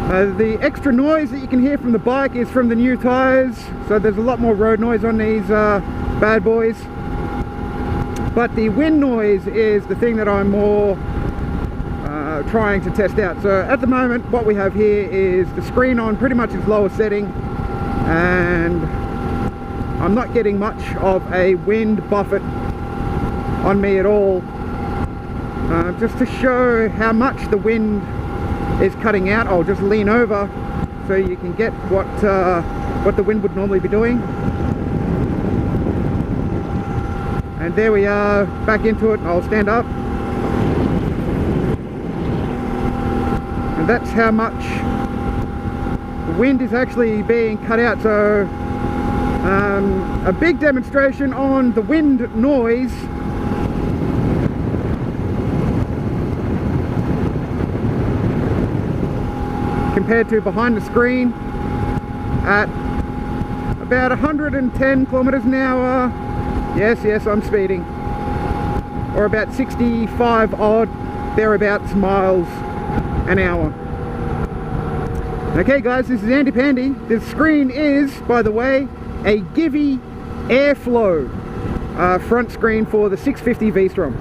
The extra noise that you can hear from the bike is from the new tyres, so there's a lot more road noise on these bad boys. But the wind noise is the thing that I'm more trying to test out. So at the moment what we have here is the screen on pretty much its lowest setting, and I'm not getting much of a wind buffet on me at all. Just to show how much the wind is cutting out, I'll just lean over so you can get what the wind would normally be doing. And there we are, back into it. I'll stand up. And that's how much the wind is actually being cut out. So a big demonstration on the wind noise. Compared to behind the screen at about 110 kilometers an hour. Yes, I'm speeding. Or about 65 odd, thereabouts miles an hour. Okay guys, this is Andy Pandy. This screen is, by the way, a Givi Airflow front screen for the 650 V-Strom.